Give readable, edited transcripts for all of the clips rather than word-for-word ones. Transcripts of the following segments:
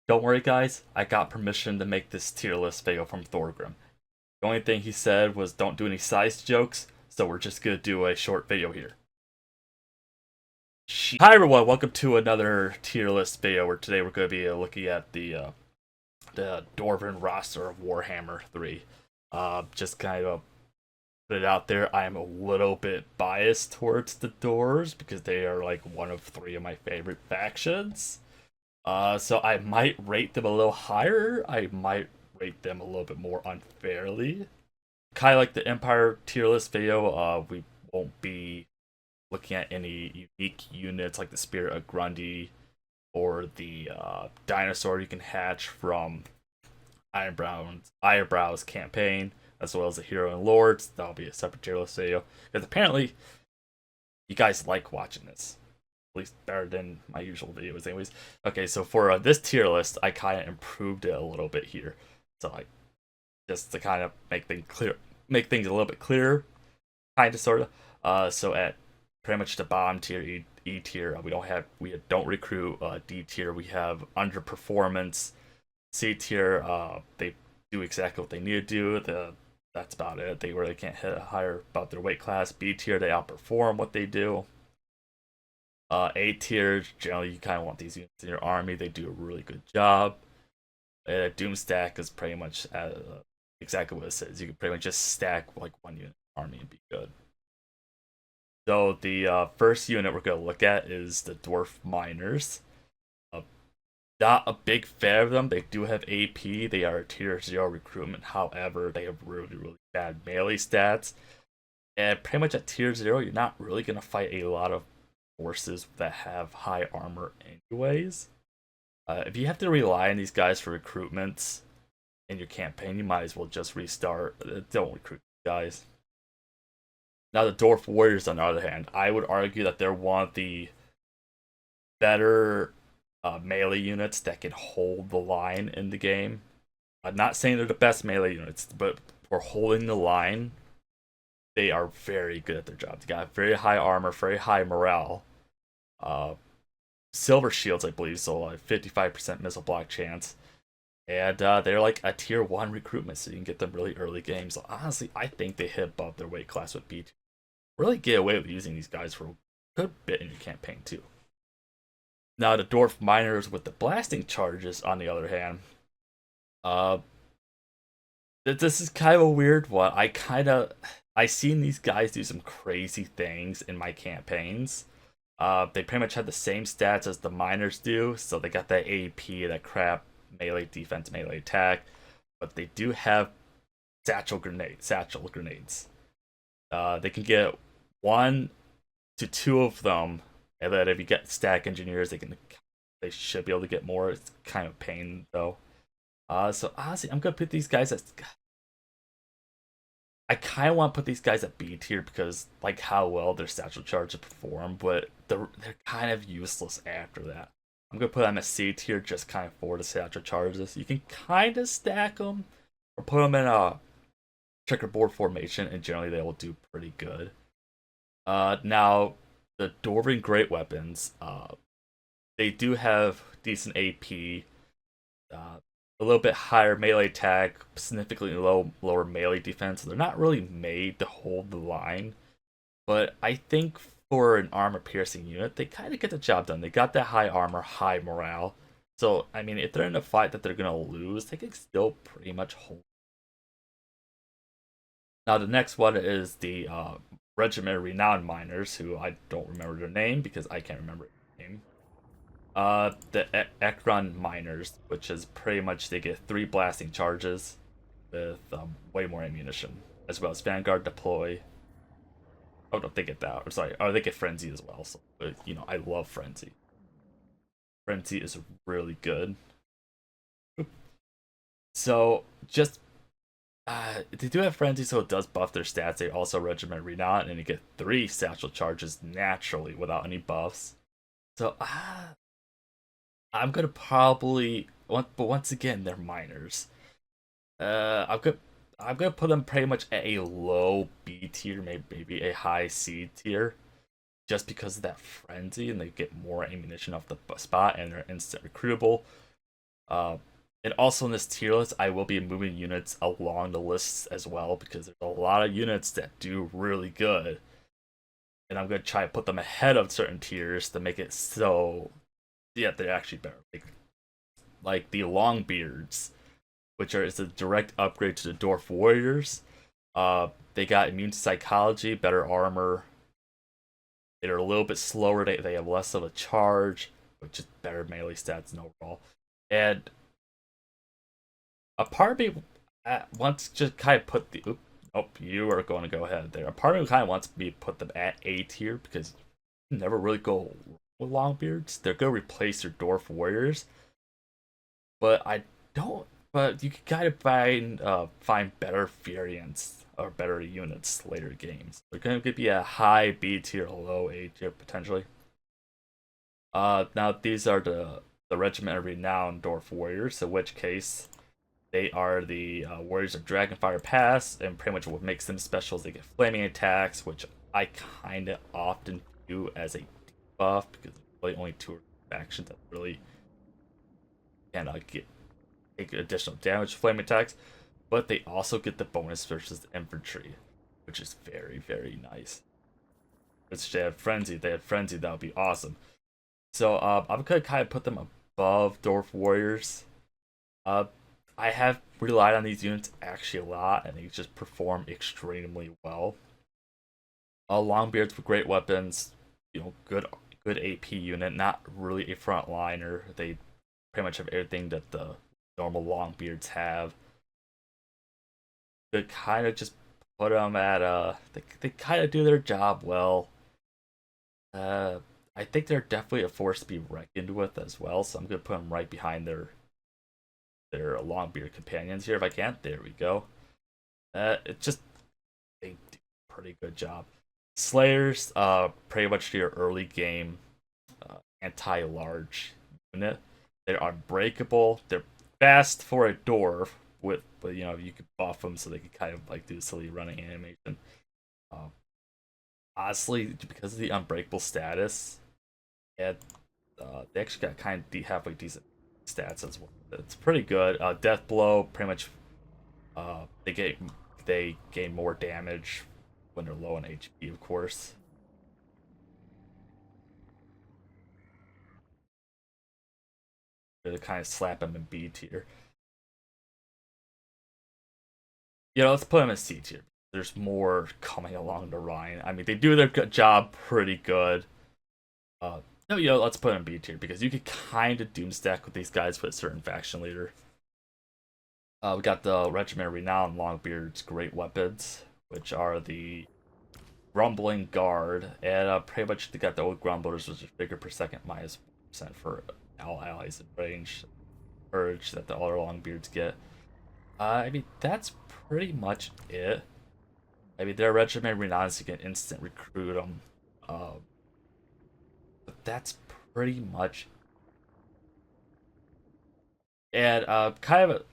Don't worry, guys. I got permission to make this tier list video from Thorgrim. The only thing he said was don't do any size jokes, so we're just gonna do a short video here. Hi everyone, welcome to another tier list video where today we're going to be looking at the Dwarven roster of Warhammer 3. Just kind of put it out there, I am a little bit biased towards the Dwarves because they are like one of three of my favorite factions. So I might rate them a little higher. I might rate them a little bit more unfairly. Kind of like the Empire tier list video, we won't be looking at any unique units like the Spirit of Grundy or the dinosaur you can hatch from Ironbrow's campaign, as well as the Hero and Lords. That'll be a separate tier list video because apparently you guys like watching this. At least better than my usual videos anyways. Okay, so for this tier list, I kind of improved it a little bit here. So like, just to kind of make things a little bit clearer, kind of sort of. So at pretty much the bottom tier, E tier, we don't recruit. D tier, we have underperformance. C tier, they do exactly what they need to do. That's about it. They really can't hit higher about their weight class. B tier, they outperform what they do. A tier, generally you kind of want these units in your army. They do a really good job. Doomstack is pretty much exactly what it says. You can pretty much just stack like one unit in the army and be good. So the first unit we're going to look at is the Dwarf Miners. Not a big fan of them. They do have AP. They are a tier 0 recruitment. However, they have really, really bad melee stats. And pretty much at tier 0, you're not really going to fight a lot of forces that have high armor anyways. If you have to rely on these guys for recruitments in your campaign, you might as well just restart. Don't recruit guys. Now the Dwarf Warriors, on the other hand, I would argue that they're one of the better melee units that can hold the line in the game. I'm not saying they're the best melee units, but for holding the line, they are very good at their job. They got very high armor, very high morale. Silver shields, I believe, so like 55% missile block chance. And they're like a tier 1 recruitment, so you can get them really early games. So honestly, I think they hit above their weight class with B2. Really get away with using these guys for a good bit in your campaign, too. Now, the Dwarf Miners with the blasting charges, on the other hand, this is kind of a weird one. I seen these guys do some crazy things in my campaigns. They pretty much have the same stats as the Miners do, so they got that AP, that crap melee defense, melee attack, but they do have satchel grenades. They can get 1 to 2 of them, and then if you get stack engineers, they should be able to get more. It's kind of a pain though. So honestly, I'm gonna put these guys at. I kind of want to put these guys at B tier because like how well their satchel charges perform, but they're kind of useless after that. I'm gonna put them at C tier just kind of for the satchel charges. You can kind of stack them or put them in a checkerboard formation, and generally they will do pretty good. Now the Dwarven Great Weapons, they do have decent AP, a little bit higher melee attack, significantly lower melee defense. They're not really made to hold the line, but I think for an armor piercing unit, they kind of get the job done. They got that high armor, high morale. So I mean, if they're in a fight that they're gonna lose, they can still pretty much hold. Now the next one is the Regiment Renowned Miners, who I don't remember their name because I can't remember their name. The Ekron Miners, which is pretty much they get 3 blasting charges with way more ammunition, as well as Vanguard Deploy. Oh no, they get that. I'm sorry. Oh, they get Frenzy as well. So I love Frenzy. Frenzy is really good. So just they do have Frenzy, so it does buff their stats. They also Regiment Renown, and you get 3 satchel charges naturally without any buffs. So I'm gonna probably, but once again, they're miners. I'm gonna put them pretty much at a low B tier, maybe a high C tier, just because of that frenzy, and they get more ammunition off the spot, and they're instant recruitable. Uh, and also in this tier list, I will be moving units along the lists as well because there's a lot of units that do really good, and I'm gonna try to put them ahead of certain tiers to make it so yeah they're actually better. Like the Longbeards, which is a direct upgrade to the Dwarf Warriors. They got immune to psychology, better armor. They're a little bit slower. They have less of a charge, which is better melee stats and overall. And a part of me wants to kind of put the you are going to go ahead there. A part of me kind of wants me to put them at A tier because you never really go with Longbeards. They're going to replace your Dwarf Warriors, but I don't. But you can kind of find better variants or better units later games. They're going to be a high B tier, a low A tier potentially. Now these are the Regiment of Renowned Dwarf Warriors, in which case they are the Warriors of Dragonfire Pass, and pretty much what makes them special is they get flaming attacks, which I kind of often view as a debuff because there's really only two factions that really can take additional damage to flaming attacks. But they also get the bonus versus the Infantry, which is very, very nice. If they had Frenzy, that would be awesome. So I'm gonna kind of put them above Dwarf Warriors. I have relied on these units actually a lot, and they just perform extremely well. Longbeards with great weapons, good AP unit, not really a frontliner. They pretty much have everything that the normal Longbeards have. They kind of just put them at they kind of do their job well. I think they're definitely a force to be reckoned with as well, so I'm gonna put them right behind their Longbeard companions here if I can. There we go. It just they do a pretty good job. Slayers, pretty much your early game anti-large unit. They're unbreakable. They're fast for a dwarf, but you could buff them so they can kind of like do silly running animation. Honestly, because of the unbreakable status, yeah, they actually got kind of halfway decent stats as well. It's pretty good. Death blow, pretty much. They gain more damage when they're low on HP, of course. They kind of slap them in B tier. Let's put them in C tier. There's more coming along the line. I mean, they do their job pretty good. No, let's put them in B tier because you could kind of doomstack with these guys with a certain faction leader. We got the Regiment of Renowned Longbeards Great Weapons, which are the Grumbling Guard, and pretty much they got the old Grumblers, which is bigger per second, -1% for all allies in range. Urge that the other Longbeards get. I mean, that's pretty much it. I mean, their Regiment of Renowned, so you can instant recruit them. But that's pretty much. And I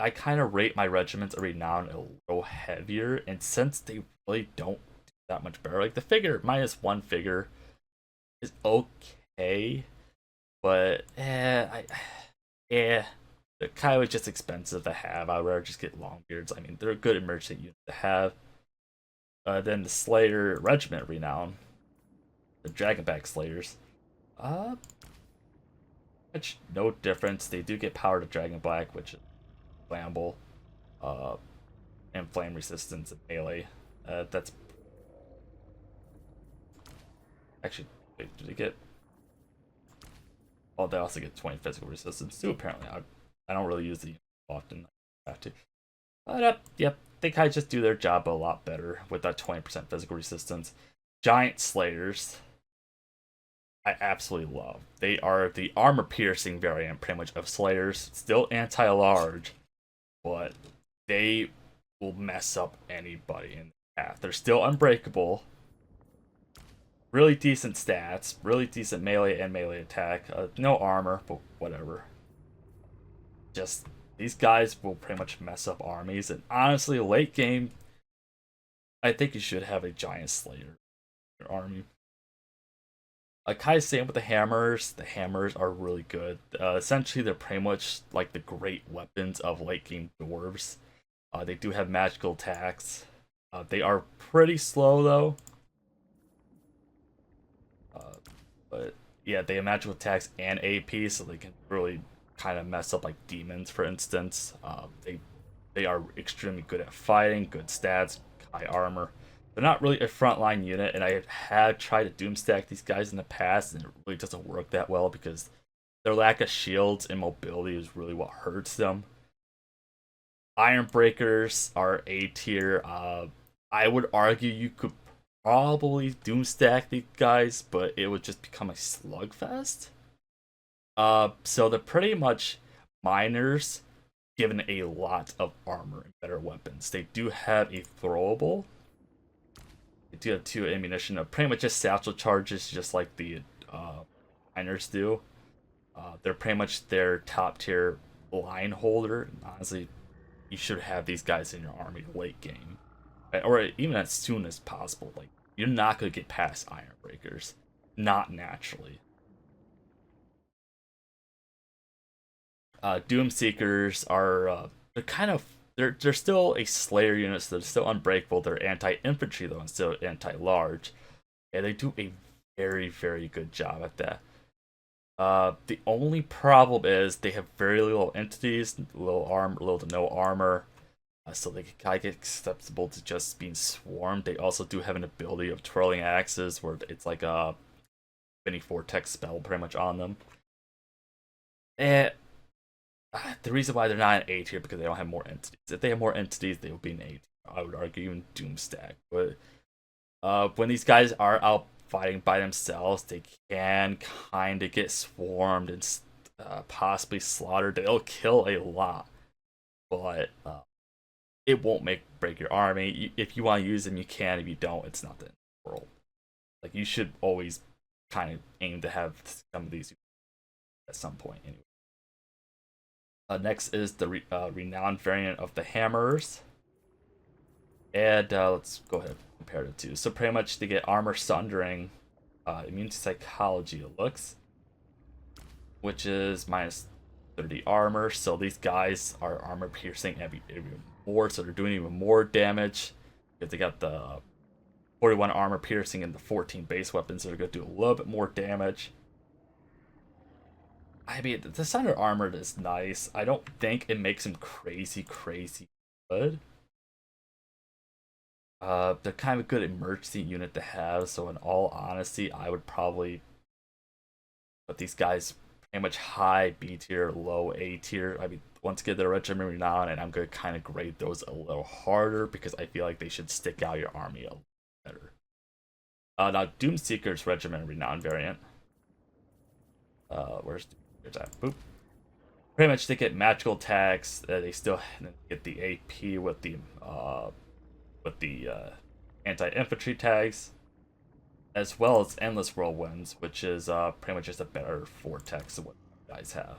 kind of rate my regiments of renown a little heavier, and since they really don't do that much better, like the figure -1 figure is okay, but they're kind of just expensive to have. I'd rather just get Longbeards. I mean, they're a good emergency unit to have. Then the Slayer Regiment of Renown, the Dragonback Slayers. Which no difference. They do get power to Dragon Black, which is flammable, and flame resistance and melee. That's actually wait, do they get? Oh, they also get 20 physical resistance too. Apparently, I don't really use the often. I have to, but yep, they kind of just do their job a lot better with that 20% physical resistance. Giant Slayers. I absolutely love. They are the armor piercing variant, pretty much, of Slayers. Still anti-large, but they will mess up anybody in the path. They're still unbreakable. Really decent stats. Really decent melee and melee attack. No armor, but whatever. Just these guys will pretty much mess up armies. And honestly, late game, I think you should have a giant Slayer in your army. Kind of same with the hammers. The hammers are really good. Essentially, they're pretty much like the great weapons of late game dwarves. They do have magical attacks. They are pretty slow though. But yeah, they have magical attacks and AP, so they can really kind of mess up like demons, for instance. They are extremely good at fighting, good stats, high armor. They're not really a frontline unit, and I have tried to doomstack these guys in the past, and it really doesn't work that well because their lack of shields and mobility is really what hurts them. Iron Breakers are A tier. I would argue you could probably doomstack these guys, but it would just become a slugfest. So they're pretty much miners given a lot of armor and better weapons. They do have a throwable. They do have 2 ammunition. Pretty much just satchel charges, just like the miners do. They're pretty much their top tier line holder. And honestly, you should have these guys in your army late game, or even as soon as possible. Like, you're not going to get past Iron Breakers, not naturally. Doom Seekers are they're kind of they're still a Slayer unit, so they're still unbreakable. They're anti-infantry though, and still anti-large, and they do a very good job at that. The only problem is they have very little entities, little armor, little to no armor, so they can kind of get acceptable to just being swarmed. They also do have an ability of twirling axes, where it's like a mini vortex spell pretty much on them. And the reason why they're not an A tier because they don't have more entities. If they have more entities, they would be an A tier. I would argue even Doomstack. But when these guys are out fighting by themselves, they can kind of get swarmed and possibly slaughtered. They'll kill a lot, but it won't break your army. If you want to use them, you can. If you don't, it's not the end of the world. Like, you should always kind of aim to have some of these at some point anyway. Next is the renowned variant of the hammers. And let's go ahead and compare the two. So pretty much they get armor sundering, immune to psychology it looks, which is minus 30 armor. So these guys are armor piercing even more, so they're doing even more damage. If they got the 41 armor piercing and the 14 base weapons, so they're going to do a little bit more damage. I mean, the Sunder Armored is nice. I don't think it makes him crazy good. They're kind of a good emergency unit to have, so in all honesty, I would probably put these guys pretty much high B tier, low A tier. I mean, once again, they're Regiment Renown, and I'm going to kind of grade those a little harder because I feel like they should stick out your army a little better. Now, Doomseeker's Regiment Renown variant. Where's that? Boop. Pretty much they get magical attacks. They still get the AP with the anti-infantry tags, as well as endless whirlwinds, which is pretty much just a better vortex of what you guys have.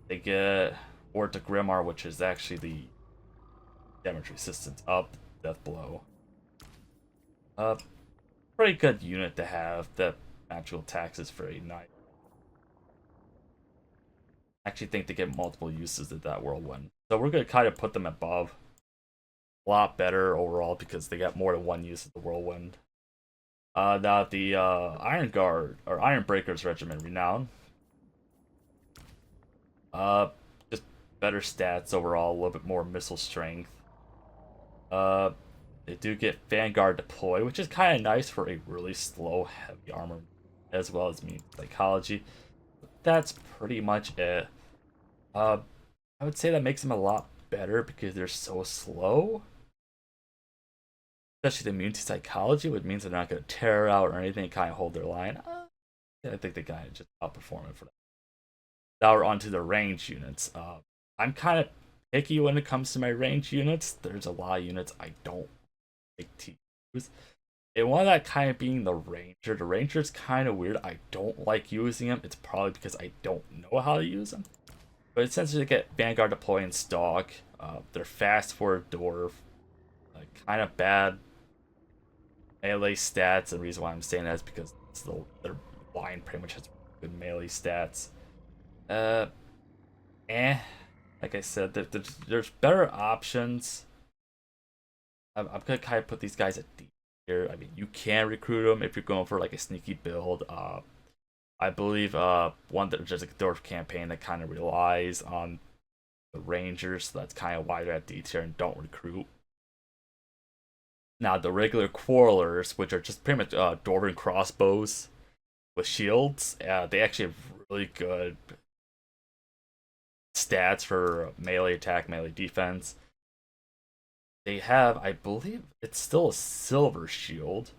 They get Ord to Grimmar, which is actually the damage resistance up, death blow. Pretty good unit to have. The magical attacks is very nice. I actually think they get multiple uses of that whirlwind. So we're going to kind of put them above. A lot better overall because they got more than one use of the whirlwind. Now the Iron Guard, or Iron Breakers Regiment Renown. Just better stats overall, a little bit more missile strength. They do get Vanguard Deploy, which is kind of nice for a really slow, heavy armor, as well as immune psychology. That's pretty much it. I would say that makes them a lot better because they're so slow. Especially the immune to psychology, which means they're not going to tear out or anything, kind of hold their line. I think they kind of just outperform it for that. Now we're on to the range units. I'm kind of picky when it comes to my range units. There's a lot of units I don't like to use. And one of that kind of being the Ranger. The Ranger's kind of weird. I don't like using him. It's probably because I don't know how to use them. But essentially they get Vanguard Deploy and Stalk. They're fast for a Dwarf. kind of bad melee stats, and the reason why I'm saying that is because their line pretty much has good melee stats. Eh. Like I said, there's better options. I'm gonna kind of put these guys at D tier. I mean, you can recruit them if you're going for like a sneaky build. I believe one that there's like a Dwarf campaign that kind of relies on the Rangers, so that's kind of why they're at D tier and don't recruit. Now the regular Quarrelers, which are just pretty much Dwarven crossbows with shields, they actually have really good stats for melee attack, melee defense. They have, I believe, it's still a silver shield.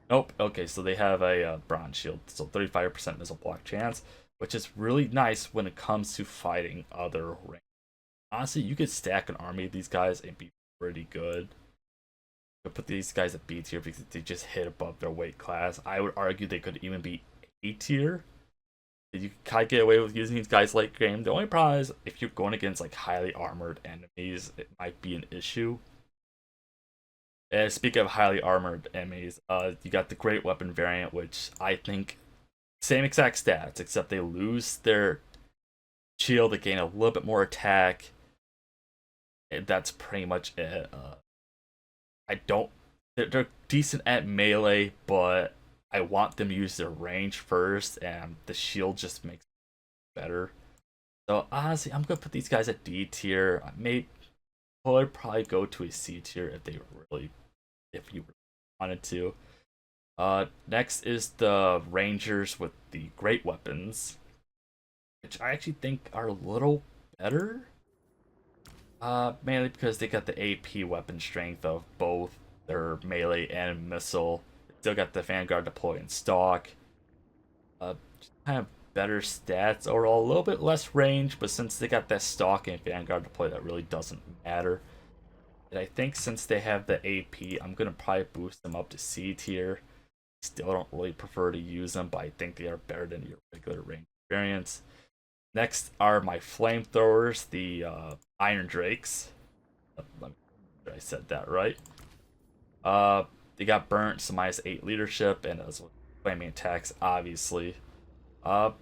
Nope. Okay, so they have a bronze shield, so 35% missile block chance, which is really nice when it comes to fighting other ranks. Honestly, you could stack an army of these guys and be pretty good. You could put these guys at B tier because they just hit above their weight class. I would argue they could even be A tier. You can kind of get away with using these guys late game. The only problem is if you're going against like highly armored enemies, it might be an issue. And speaking of highly armored enemies, you got the Great Weapon variant, which I think same exact stats, except they lose their shield, they gain a little bit more attack. And that's pretty much it. I don't. They're decent at melee, but I want them to use their range first, and the shield just makes it better. So honestly, I'm gonna put these guys at D tier. I would probably go to a C tier if you wanted to. Next is the Rangers with the great weapons, which I actually think are a little better. Mainly because they got the AP weapon strength of both their melee and missile. Still got the Vanguard deploy in stock. Just kind of better stats overall. A little bit less range, but since they got that stock and Vanguard deploy, that really doesn't matter. And I think since they have the AP, I'm gonna probably boost them up to C tier. Still don't really prefer to use them, but I think they are better than your regular range variants. Next are my flamethrowers, the Iron Drakes. Let me sure I said that right. They got burnt, so -8 leadership, and as well flaming attacks, obviously. I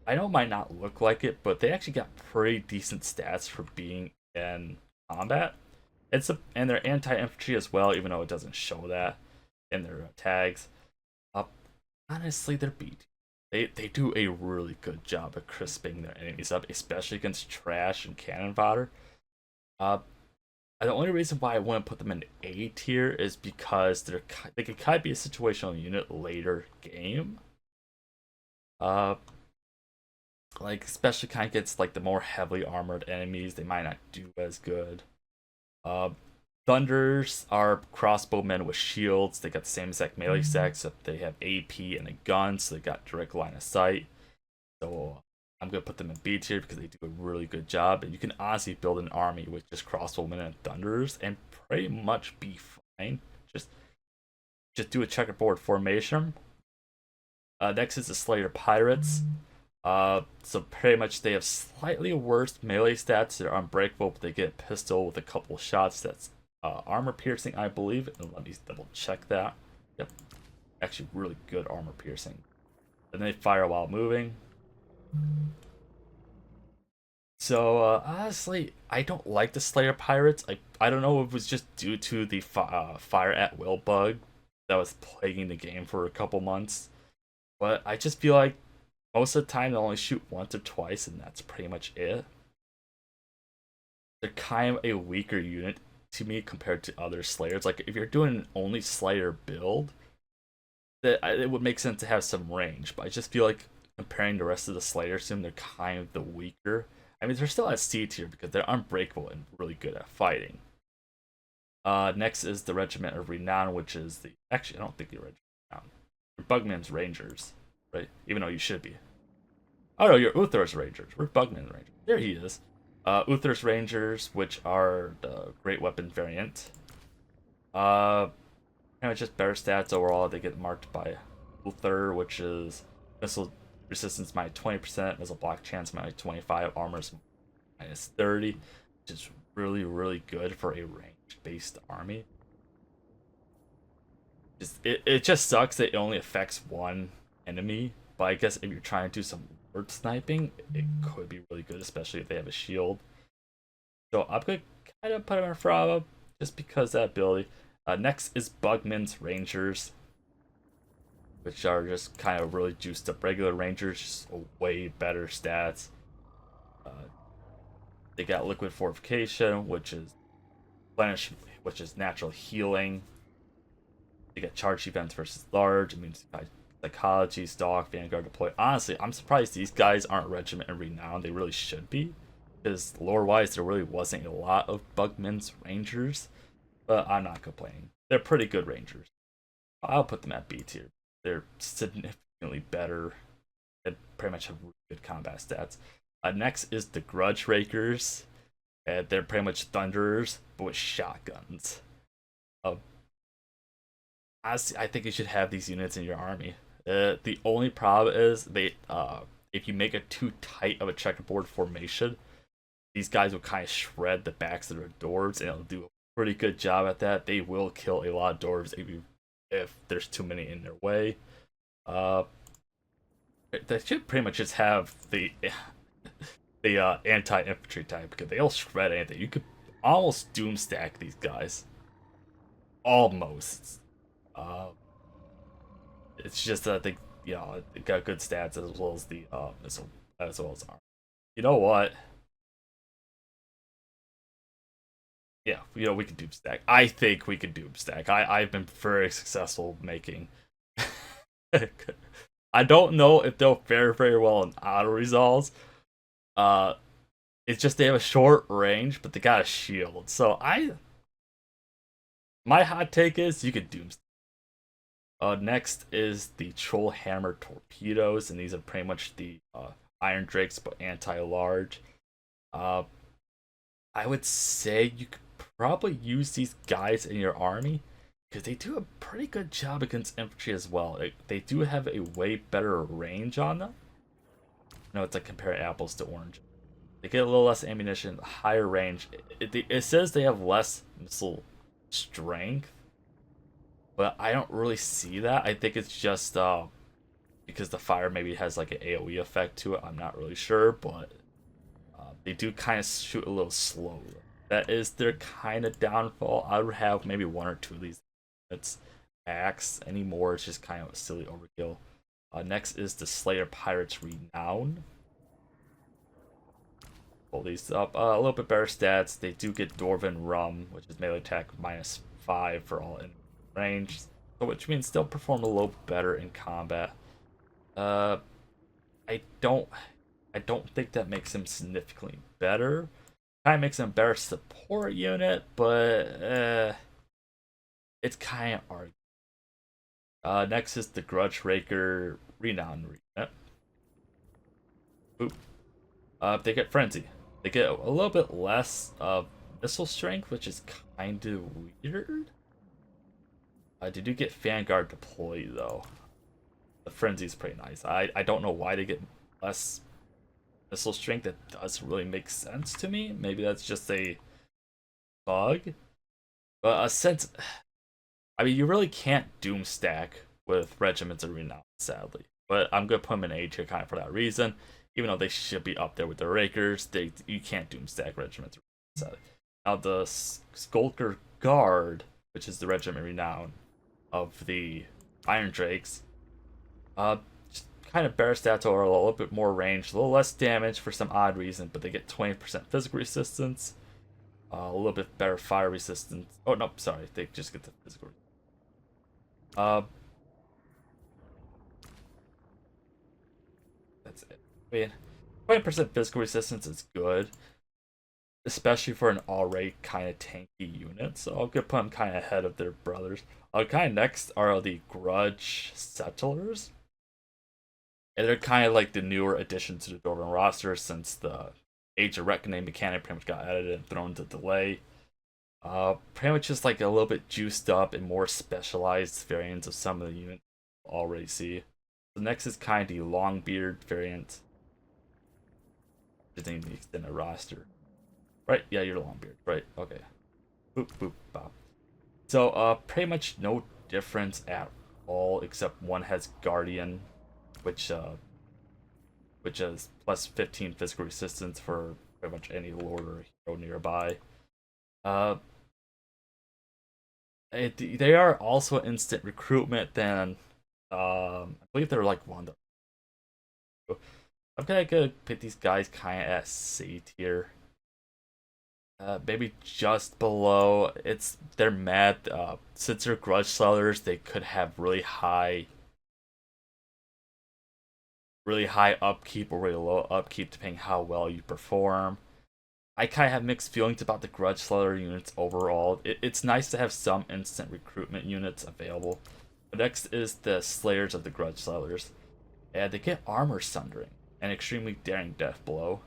know it might not look like it, but they actually got pretty decent stats for being in combat. And they're anti-infantry as well, even though it doesn't show that in their tags. Honestly, they're beat. They do a really good job of crisping their enemies up, especially against trash and cannon fodder. The only reason why I wouldn't put them in A tier is because they could kind of be a situational unit later game. Like especially kind of gets like the more heavily armored enemies, they might not do as good. Thunders are crossbowmen with shields. They got the same exact melee stack, except they have AP and a gun, so they got direct line of sight. So I'm gonna put them in B tier because they do a really good job. And you can honestly build an army with just crossbowmen and thunders and pretty much be fine. Just do a checkerboard formation. Next is the Slayer Pirates. So pretty much they have slightly worse melee stats. They're unbreakable, but they get a pistol with a couple shots that's armor piercing, I believe. And let me double check that. Yep, actually really good armor piercing. And they fire while moving. So honestly, I don't like the Slayer Pirates. I don't know if it was just due to the fire at will bug that was plaguing the game for a couple months, but I just feel like most of the time they only shoot once or twice, and that's pretty much it. They're kind of a weaker unit to me compared to other Slayers. Like if you're doing an only Slayer build, it would make sense to have some range, but I just feel like comparing the rest of the Slayers to them, they're kind of the weaker. I mean, they're still at C tier because they're unbreakable and really good at fighting. Next is the Regiment of Renown, which is the... Actually, I don't think you're Regiment of Renown. Bugman's Rangers, right? Even though you should be. Oh no, you're Uther's Rangers. We're Bugman's Rangers. There he is. Uther's Rangers, which are the Great Weapon variant. Kind of just better stats overall. They get marked by Uther, which is missile resistance -20%, missile block chance -25, armor's -30, which is really, really good for a ranged-based army. it just sucks that it only affects one enemy. But I guess if you're trying to do some word sniping, it could be really good, especially if they have a shield. So I'm gonna kind of put him in front of him just because that ability. Next is Bugman's Rangers, which are just kind of really juiced up regular Rangers, just way better stats. Uh, they got Liquid Fortification, which is Replenish, which is natural healing. They get charge events versus large. It means psychology, stalk, vanguard, deploy. Honestly, I'm surprised these guys aren't regiment and renown. They really should be, because lore-wise, there really wasn't a lot of Bugman's Rangers. But I'm not complaining. They're pretty good Rangers. I'll put them at B tier. They're significantly better. They pretty much have really good combat stats. Next is the Grudge Rakers. They're pretty much Thunderers, but with shotguns. Honestly, I think you should have these units in your army. The only problem is if you make it too tight of a checkerboard formation, these guys will kind of shred the backs of their dwarves, and it'll do a pretty good job at that. They will kill a lot of dwarves if there's too many in their way. They should pretty much just have the anti-infantry type, because they'll shred anything. You could almost doom stack these guys. Almost. It's just that they, it got good stats as well as the as well as armor. You know what? Yeah, we can doom stack. I think we can doom stack. I've been very successful making. I don't know if they'll fare very well in auto resolves. It's just they have a short range, but they got a shield. So my hot take is you could doom stack. Next is the Troll Hammer Torpedoes, and these are pretty much the Iron Drakes, but anti-large. I would say you could probably use these guys in your army, because they do a pretty good job against infantry as well. They do have a way better range on them. It's like compare apples to oranges. They get a little less ammunition, higher range. It says they have less missile strength, but I don't really see that. I think it's just because the fire maybe has like an AoE effect to it. I'm not really sure, but they do kind of shoot a little slower. That is their kind of downfall. I would have maybe one or two of these. It's max anymore. It's just kind of a silly overkill. Next is the Slayer Pirates Renown. Pull these up. A little bit better stats. They do get Dwarven Rum, which is melee attack -5 for all in range, so which means they'll perform a little better in combat. I don't think that makes them significantly better. Kind of makes them a better support unit, but it's kind of argued. Next is the Grudge Raker Renown unit. Oop. They get Frenzy. They get a little bit less missile strength, which is kind of weird. They do get Vanguard Deploy, though. The Frenzy is pretty nice. I don't know why they get less missile strength. That doesn't really make sense to me. Maybe that's just a bug. But since, you really can't doom stack with Regiments of Renown, sadly. But I'm going to put them in A tier kind of for that reason. Even though they should be up there with the Rakers, you can't doom stack Regiments of Renown, sadly. Now the Skulker Guard, which is the Regiment Renown of the Iron Drakes, just kind of better stats or a little bit more range, a little less damage for some odd reason, but they get 20% physical resistance, a little bit better fire resistance. Oh no, sorry, they just get the physical. That's it. 20% physical resistance is good, especially for an already kind of tanky unit. So I'll put them kind of ahead of their brothers. Kind of next are the Grudge Settlers. And they're kind of like the newer addition to the Dwarven roster since the Age of Reckoning mechanic pretty much got added and thrown to delay. Pretty much just like a little bit juiced up and more specialized variants of some of the units we'll already see. The next is kind of the Longbeard variant. Just need to extend the roster. Right? Yeah, you're Longbeard. Right. Okay. Boop, boop, bop. So, pretty much no difference at all, except one has Guardian, which is plus 15 physical resistance for pretty much any lord or hero nearby. They are also instant recruitment. Then I believe they're like one. I'm gonna put these guys kind of at C tier. Maybe just below. They're mad. Since they're grudge sellers, they could have really high upkeep or really low upkeep depending how well you perform. I kind of have mixed feelings about the grudge seller units overall. It's nice to have some instant recruitment units available. But next is the Slayers of the Grudge Sellers. And they get armor sundering and extremely daring death blow,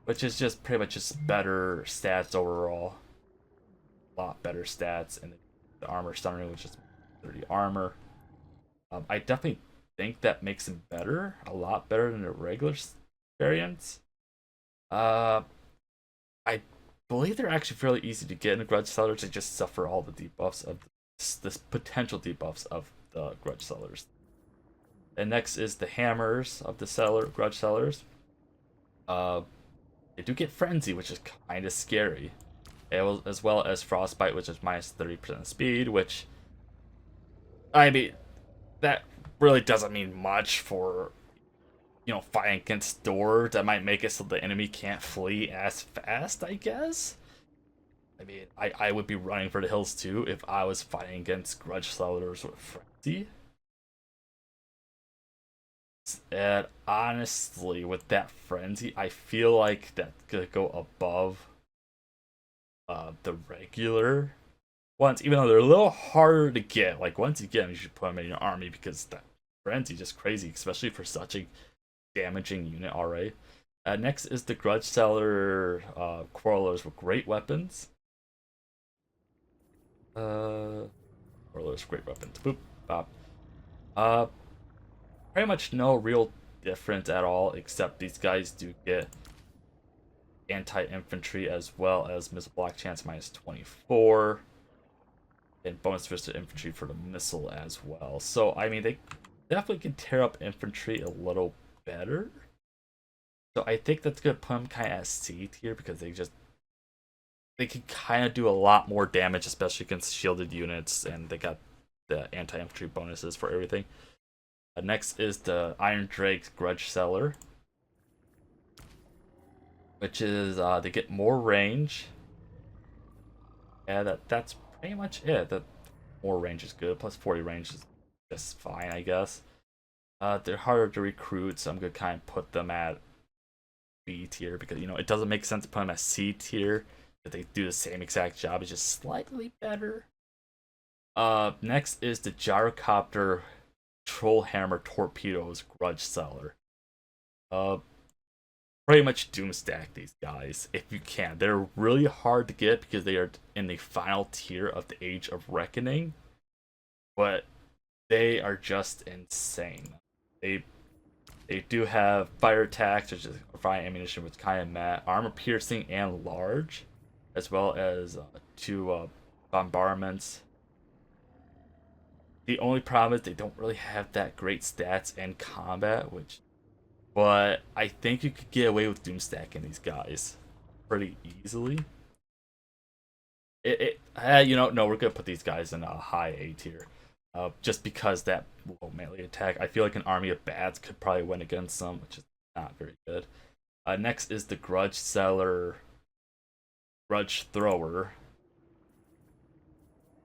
which is just pretty much just better stats overall. A lot better stats, and the armor sundering, which is 30 armor. I definitely think that makes them better, a lot better than the regular variants. I believe they're actually fairly easy to get in the Grudge Sellers. They just suffer all the debuffs of this potential debuffs of the Grudge Sellers. And next is the Hammers of the Grudge Sellers. They do get Frenzy, which is kind of scary, as well as Frostbite, which is minus 30% speed. Which, I mean, that really doesn't mean much for fighting against doors. That might make it so the enemy can't flee as fast, I guess. I mean, I would be running for the hills too if I was fighting against Grudge Sellers with Frenzy. And honestly, with that Frenzy, I feel like that's gonna go above the regular ones, even though they're a little harder to get. Like, once you get them, you should put them in your army because that Frenzy is just crazy, especially for such a damaging unit already. Next is the Grudge Seller Quarrelers with great weapons. Quarrelers with great weapons. Boop. Bop. Pretty much no real difference at all, except these guys do get anti-infantry as well as missile block chance minus 24, and bonus to infantry for the missile as well. So I mean, they definitely can tear up infantry a little better. So I think that's gonna put them kind of at C tier because they can kind of do a lot more damage, especially against shielded units, and they got the anti-infantry bonuses for everything. Next is the Iron Drake Grudge Seller, which is they get more range. Yeah, that's pretty much it. The more range is good. Plus 40 range is just fine, I guess. They're harder to recruit, so I'm gonna kind of put them at B tier because it doesn't make sense to put them at C tier. But they do the same exact job, it's just slightly better. Next is the Gyrocopter Trollhammer Torpedoes Grudge Seller. Pretty much doomstack these guys if you can. They're really hard to get because they are in the final tier of the Age of Reckoning, but they are just insane. They do have fire attacks, which is fire ammunition, which kind of mad, armor piercing and large, as well as 2 bombardments. The only problem is they don't really have that great stats and combat, but I think you could get away with doomstacking these guys pretty easily. No, we're gonna put these guys in a high A tier, just because that low melee attack. I feel like an army of bats could probably win against them, which is not very good. Next is the Grudge Seller, Grudge Thrower.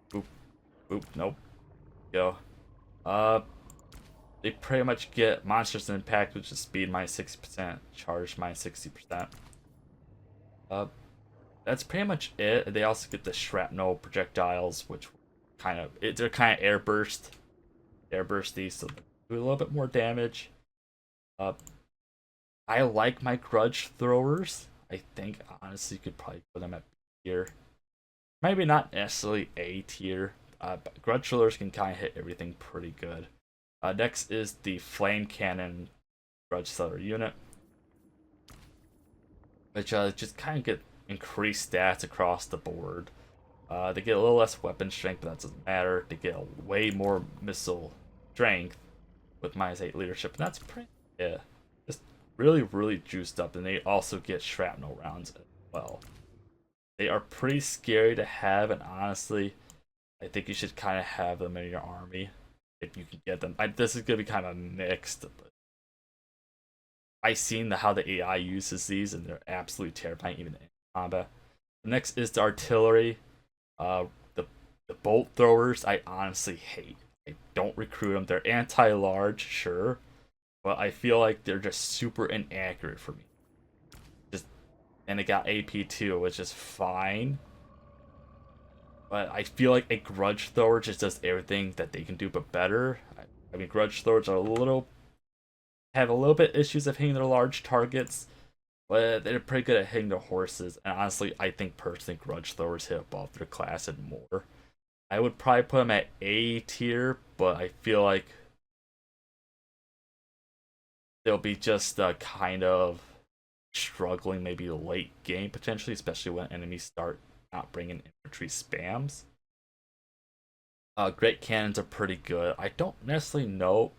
Boop, boop, nope. Go. They pretty much get Monsters Impact, which is speed minus 60%, charge minus 60%. That's pretty much it. They also get the Shrapnel projectiles, which they're kind of airbursty, so they do a little bit more damage. I like my Grudge Throwers. I think honestly you could probably put them at B tier. Maybe not necessarily A tier. But Grudge Throwers can kind of hit everything pretty good. Next is the Flame Cannon Grudge Seller unit, which just kind of get increased stats across the board. They get a little less weapon strength, but that doesn't matter. They get a way more missile strength with -8 leadership, and that's pretty, yeah, just really juiced up. And they also get shrapnel rounds as well. They are pretty scary to have, and honestly, I think you should kind of have them in your army if you can get them. This is gonna be kind of mixed, but I seen how the AI uses these, and they're absolutely terrifying even in combat. The next is the artillery. Uh, the bolt throwers, I honestly hate. I don't recruit them. They're anti-large, sure, but I feel like they're just super inaccurate for me. Just and they got AP too, which is fine. But I feel like a grudge thrower just does everything that they can do, but better. I mean, grudge throwers are have a little bit issues of hitting their large targets, but they're pretty good at hitting their horses. And honestly, I think personally, grudge throwers hit above their class and more. I would probably put them at A tier, but I feel like they'll be just kind of struggling maybe late game potentially, especially when enemies start not bringing infantry spams. Great cannons are pretty good. I don't necessarily know.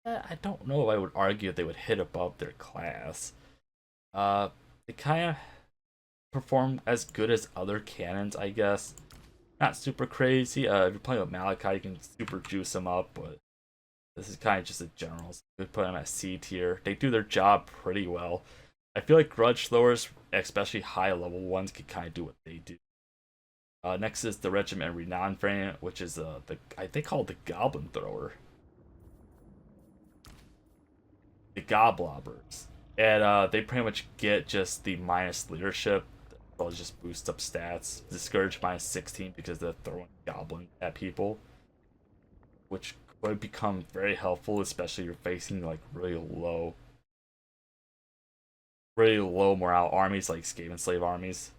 I don't know if I would argue they would hit above their class. They kind of perform as good as other cannons, I guess. Not super crazy. If you're playing with Malachi, you can super juice them up, but this is kind of just a general. So we put them at C tier. They do their job pretty well. I feel like grudge throwers, especially high level ones, can kind of do what they do. Next is the Regiment Renown variant, which is I think called the Goblin Thrower. The Goblobbers. And they pretty much get just the minus leadership. Well, just boost up stats. Discourage -16 because they're throwing goblin at people, which would become very helpful, especially if you're facing like really low morale armies like Skaven slave armies.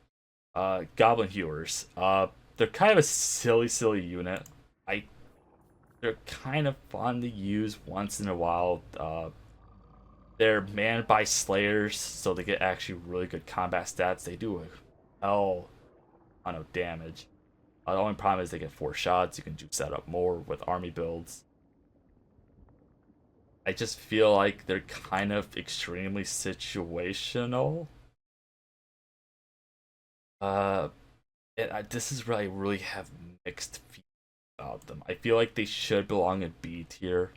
Goblin hewers. They're kind of a silly unit. They're kind of fun to use once in a while. They're manned by slayers, so they get actually really good combat stats. They do a hell ton of damage. The only problem is they get 4 shots. You can juice that up more with army builds. I just feel like they're kind of extremely situational. This is where I really have mixed feelings about them. I feel like they should belong in B tier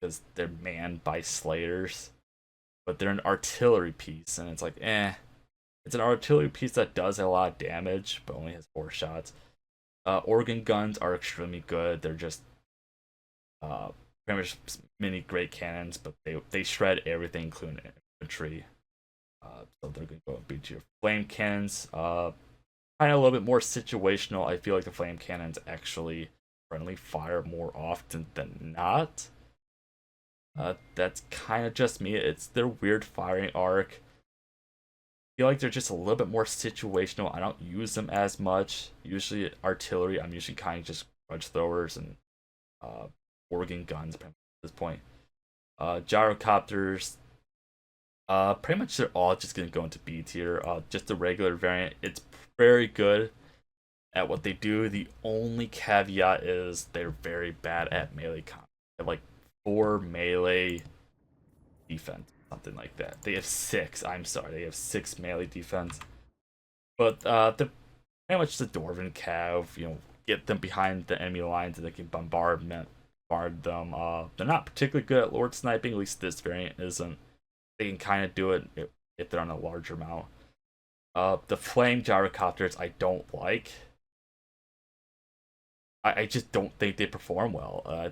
because they're manned by slayers, but they're an artillery piece, and it's like, eh. It's an artillery piece that does a lot of damage, but only has 4 shots. Organ guns are extremely good. They're just pretty much mini great cannons, but they shred everything, including infantry. So they're going to go and beat your flame cannons. Kind of a little bit more situational. I feel like the flame cannons actually friendly fire more often than not. That's kind of just me. It's their weird firing arc. I feel like they're just a little bit more situational. I don't use them as much. Usually artillery, I'm usually kind of just grudge throwers and organ guns at this point. Gyrocopters, pretty much they're all just gonna go into B tier. Just the regular variant, it's very good at what they do. The only caveat is they're very bad at melee combat. They have like 4 melee defense, something like that. They have 6. I'm sorry, they have 6 melee defense. But they're pretty much the Dwarven Cav. You know, get them behind the enemy lines and they can bombard them. They're not particularly good at Lord sniping. At least this variant isn't. They can kind of do it if they're on a larger amount. The flame gyrocopters I don't like. I just don't think they perform well.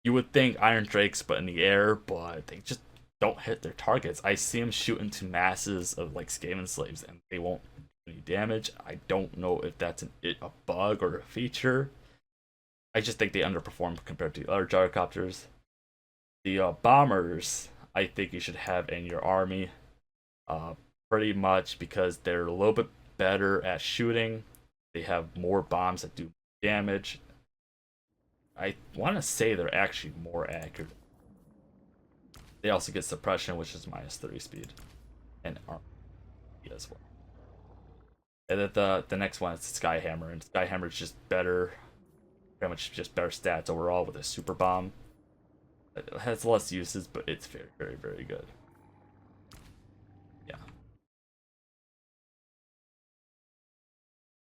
You would think Iron Drakes, but in the air, but they just don't hit their targets. I see them shoot into masses of like Skaven slaves, and they won't do any damage. I don't know if that's a bug or a feature. I just think they underperform compared to the other gyrocopters. The bombers, I think you should have in your army, pretty much because they're a little bit better at shooting. They have more bombs that do damage. I want to say they're actually more accurate. They also get suppression, which is -30 speed, and armor as well. And then the next one is Skyhammer, and Skyhammer is just better, pretty much just better stats overall with a super bomb. It has less uses, but it's very, very, very good. Yeah.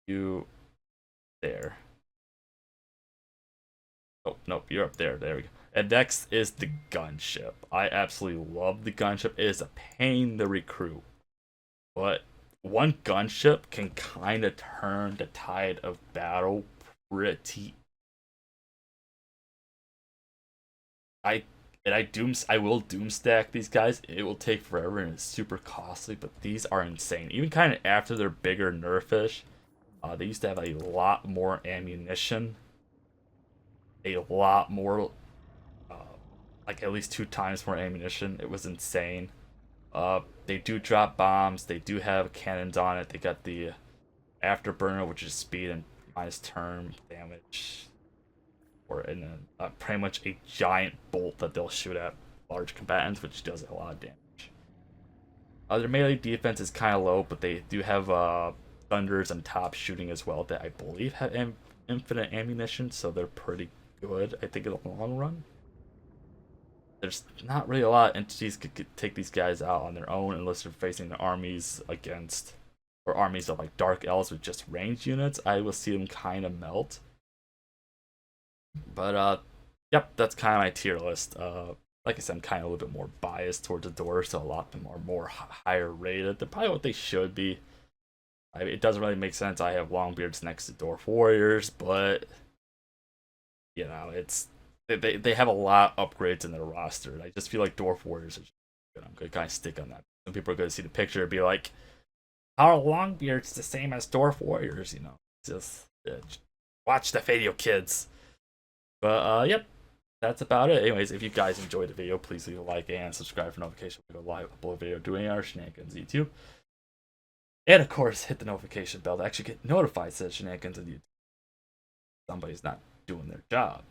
You there. Oh, nope, you're up there. There we go. And next is the gunship. I absolutely love the gunship. It is a pain to recruit, but one gunship can kind of turn the tide of battle pretty. I I will doom stack these guys. It will take forever and it's super costly, but these are insane. Even kind of after they're bigger nerfish, they used to have a lot more ammunition, a lot more, uh, like at least 2 times more ammunition. It was insane. They do drop bombs. They do have cannons on it. They got the afterburner, which is speed and minus turn damage, or and then pretty much a giant bolt that they'll shoot at large combatants, which does a lot of damage. Their melee defense is kind of low, but they do have thunders and top shooting as well that I believe have infinite ammunition, so they're pretty good, I think, in the long run. There's not really a lot of entities could take these guys out on their own unless they're facing the armies against, or armies of like dark elves with just ranged units. I will see them kind of melt. But yep, that's kind of my tier list. Like I said, I'm kind of a little bit more biased towards the dwarves, so a lot of them are more higher rated. They're probably what they should be. I mean, it doesn't really make sense. I have Longbeards next to Dwarf Warriors, but you know, it's they have a lot of upgrades in their roster. And I just feel like Dwarf Warriors are just good. I'm gonna kind of stick on that. Some people are gonna see the picture and be like, "How are Longbeards the same as Dwarf Warriors?" You know, just watch the video, kids. But yep, that's about it. Anyways, if you guys enjoyed the video, please leave a like and subscribe for notification. We go live upload video doing our shenanigans YouTube. And of course, hit the notification bell to actually get notified that shenanigans on YouTube. Somebody's not doing their job.